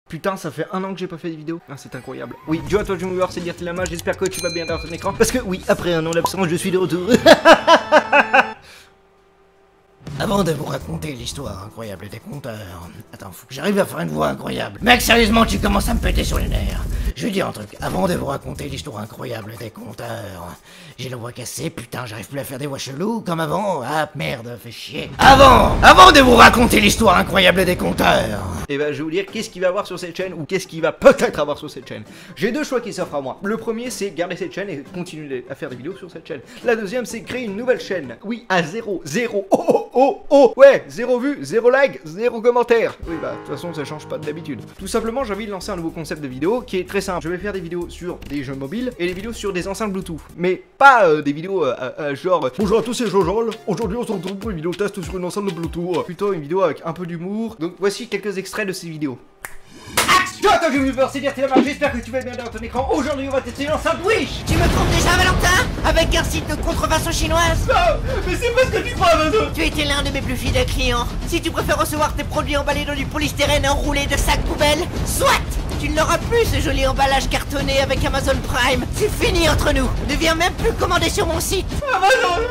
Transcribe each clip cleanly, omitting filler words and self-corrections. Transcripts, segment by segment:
Putain, ça fait 1 an que j'ai pas fait de vidéo. Ah, c'est incroyable. Oui, yo à toi, Junior, c'est Dirty Lama, j'espère que tu vas bien dans ton écran. Parce que oui, après 1 an d'absence, je suis de retour. Avant de vous raconter l'histoire incroyable des compteurs... Attends, faut que j'arrive à faire une voix incroyable. Mec, sérieusement, tu commences à me péter sur les nerfs. Je vais dire un truc. Avant de vous raconter l'histoire incroyable des compteurs... J'ai la voix cassée, putain, j'arrive plus à faire des voix cheloues comme avant. Ah, merde, fait chier. Avant de vous raconter l'histoire incroyable des compteurs... Et bah, je vais vous dire qu'est-ce qu'il va y avoir sur cette chaîne ou qu'est-ce qu'il va peut-être avoir sur cette chaîne. J'ai 2 choix qui s'offrent à moi. Le premier, c'est garder cette chaîne et continuer à faire des vidéos sur cette chaîne. La deuxième, c'est créer une nouvelle chaîne. Oui, à 0, ouais, 0 vues, 0 like, 0 commentaires. Oui, bah, de toute façon, ça change pas de d'habitude. Tout simplement, j'ai envie de lancer un nouveau concept de vidéo qui est très simple. Je vais faire des vidéos sur des jeux mobiles et des vidéos sur des enceintes Bluetooth. Mais pas des vidéos genre bonjour à tous, c'est Jojol. Aujourd'hui, on se retrouve pour une vidéo test sur une enceinte de Bluetooth. Plutôt une vidéo avec un peu d'humour. Donc, voici quelques extraits de ces vidéos. Yo, attends, je vais c'est Dirty Lama, j'espère que tu vas bien dans ton écran. Aujourd'hui, on va tester une enceinte Wish. Tu me trompes déjà, Valentin? Avec un site de contrefaçon chinoise? Non, mais c'est pas ce que tu crois, Amazon. Tu étais l'un de mes plus fidèles clients. Si tu préfères recevoir tes produits emballés dans du polystyrène enroulé de sacs poubelles, soit! Tu ne l'auras plus, ce joli emballage cartonné avec Amazon Prime. C'est fini entre nous. Ne viens même plus commander sur mon site. Amazon.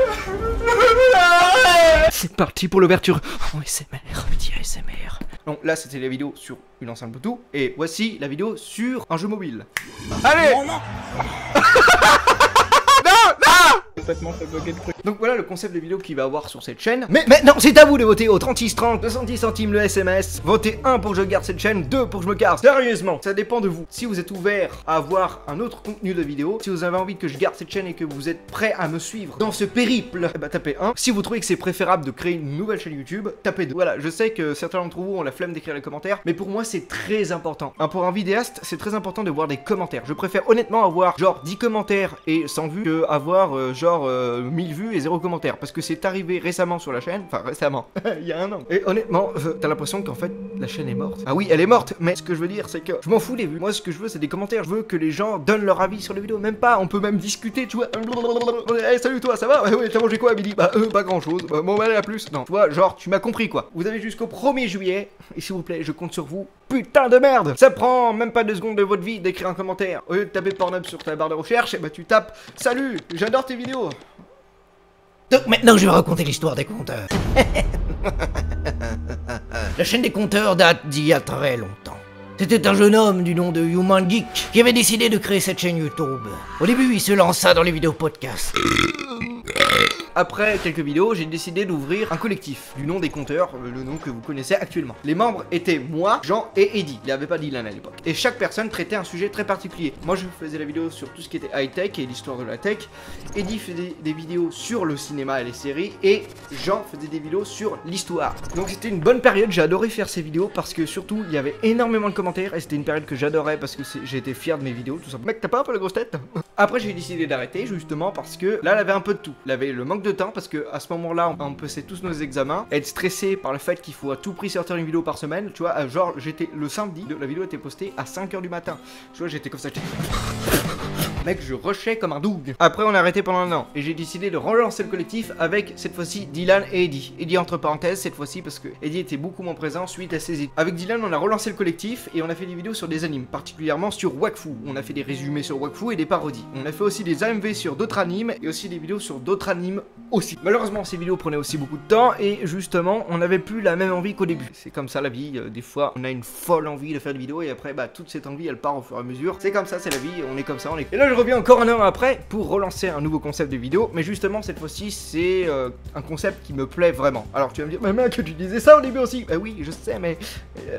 C'est parti pour l'ouverture. Oh, ASMR, petit ASMR. Donc là, c'était la vidéo sur une enceinte Bluetooth. Et voici la vidéo sur un jeu mobile. Allez. Complètement fait bloquer le truc. Donc voilà le concept de vidéo qu'il va avoir sur cette chaîne. Mais maintenant c'est à vous de voter au 3630, 70 centimes le SMS. Votez 1 pour que je garde cette chaîne, 2 pour que je me casse. Sérieusement, ça dépend de vous. Si vous êtes ouvert à avoir un autre contenu de vidéo, si vous avez envie que je garde cette chaîne et que vous êtes prêt à me suivre dans ce périple, bah tapez 1. Si vous trouvez que c'est préférable de créer une nouvelle chaîne YouTube, tapez 2. Voilà, je sais que certains d'entre vous ont la flemme d'écrire les commentaires, mais pour moi c'est très important. Pour un vidéaste, c'est très important de voir des commentaires. Je préfère honnêtement avoir genre 10 commentaires et 100 vues que avoir genre 1000 vues et 0 commentaires, parce que c'est arrivé récemment sur la chaîne, enfin récemment, il y a 1 an. Et honnêtement, t'as l'impression qu'en fait la chaîne est morte. Ah oui, elle est morte, mais ce que je veux dire c'est que je m'en fous des vues. Moi ce que je veux c'est des commentaires, je veux que les gens donnent leur avis sur les vidéos, même pas, on peut même discuter, tu vois. Hey, salut toi, ça va? Ouais, t'as mangé quoi à midi? Bah pas grand chose, bon bah allez à plus. Non, tu vois, genre tu m'as compris quoi. Vous avez jusqu'au 1er juillet, et s'il vous plaît, je compte sur vous. Putain de merde! Ça prend même pas 2 secondes de votre vie d'écrire un commentaire. Au lieu de taper Pornhub sur ta barre de recherche, et bah tu tapes salut, j'adore tes vidéos. Donc maintenant je vais raconter l'histoire des compteurs. La chaîne des compteurs date d'il y a très longtemps. C'était un jeune homme du nom de Human Geek qui avait décidé de créer cette chaîne YouTube. Au début, il se lança dans les vidéos podcast. Après quelques vidéos, j'ai décidé d'ouvrir un collectif du nom des compteurs, le nom que vous connaissez actuellement. Les membres étaient moi, Jean et Eddy. Il n'y avait pas Dylan à l'époque. Et chaque personne traitait un sujet très particulier. Moi, je faisais la vidéo sur tout ce qui était high-tech et l'histoire de la tech. Eddy faisait des vidéos sur le cinéma et les séries. Et Jean faisait des vidéos sur l'histoire. Donc c'était une bonne période, j'ai adoré faire ces vidéos parce que surtout, il y avait énormément de commentaires. Et c'était une période que j'adorais parce que j'étais fier de mes vidéos, tout simplement. Mec, t'as pas un peu la grosse tête? Après, j'ai décidé d'arrêter justement parce que là, elle avait un peu de tout. Elle avait le manque de temps parce que à ce moment-là, on passait tous nos examens, être stressé par le fait qu'il faut à tout prix sortir une vidéo par semaine, tu vois, genre j'étais le samedi, la vidéo était postée à 5 h du matin. Tu vois, j'étais comme ça, mec, je rushais comme un doug. Après, on a arrêté pendant 1 an et j'ai décidé de relancer le collectif avec cette fois-ci Dylan et Eddy. Eddy entre parenthèses cette fois-ci parce que Eddy était beaucoup moins présent suite à ses études. Avec Dylan, on a relancé le collectif et on a fait des vidéos sur des animes, particulièrement sur Wakfu. On a fait des résumés sur Wakfu et des parodies. On a fait aussi des AMV sur d'autres animes et aussi des vidéos sur d'autres animes aussi. Malheureusement, ces vidéos prenaient aussi beaucoup de temps et justement, on n'avait plus la même envie qu'au début. C'est comme ça la vie, des fois, on a une folle envie de faire des vidéos et après, bah, toute cette envie, elle part au fur et à mesure. C'est comme ça, c'est la vie, on est comme ça, on est... Et là, je reviens encore 1 an après pour relancer un nouveau concept de vidéo, mais justement, cette fois-ci, c'est un concept qui me plaît vraiment. Alors, tu vas me dire, mais mec, tu disais ça au début aussi. Bah oui, je sais, mais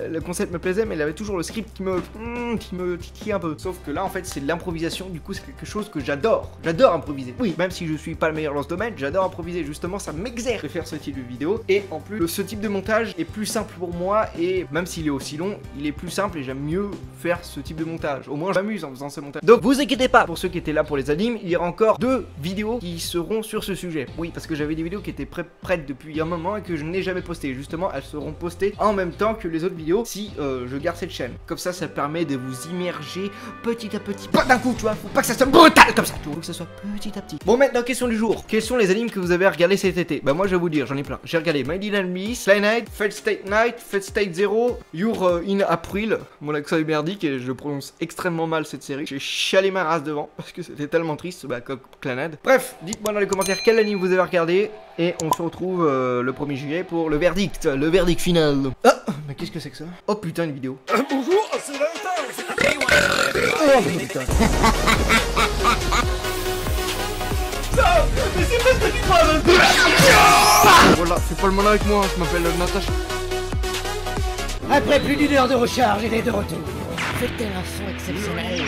le concept me plaisait, mais il avait toujours le script qui me titillait un peu. Sauf que là, en fait, c'est de l'improvisation, du coup, c'est quelque chose que j'adore. J'adore improviser. Oui, même si je suis pas le meilleur dans ce domaine, j'adore improviser. Justement, ça m'exerce de faire ce type de vidéo. Et en plus, ce type de montage est plus simple pour moi. Et même s'il est aussi long, il est plus simple et j'aime mieux faire ce type de montage. Au moins, je m'amuse en faisant ce montage. Donc, vous inquiétez pas, pour ceux qui étaient là pour les animes, il y aura encore 2 vidéos qui seront sur ce sujet. Oui, parce que j'avais des vidéos qui étaient prêtes depuis un moment et que je n'ai jamais postées. Justement, elles seront postées en même temps que les autres vidéos si je garde cette chaîne. Comme ça permet de vous immerger petit à petit. Pas d'un coup, tu vois, faut pas que ça soit brutal comme ça. Tu veux que ça soit petit à petit. Bon, maintenant, question du jour. Quels sont les animes que vous avez regardés cet été? Bah, moi, je vais vous dire, j'en ai plein. J'ai regardé My Little Miss, Fly Night, Fate State Night, Fate State Zero, You're in April. Mon accent est merdique et je prononce extrêmement mal cette série. J'ai chialé ma race devant parce que c'était tellement triste, bah, comme Clanad. Bref, dites-moi dans les commentaires quel anime vous avez regardé et on se retrouve le 1er juillet pour le verdict final. Ah, mais qu'est-ce que c'est que ça? Oh putain, une vidéo. Bonjour, c'est la Oh putain. Mais c'est pas ce que tu crois. Voilà, fais pas le malin avec moi, je m'appelle Natacha. Après plus d'1 heure de recharge, il est de retour. C'était un son exceptionnel.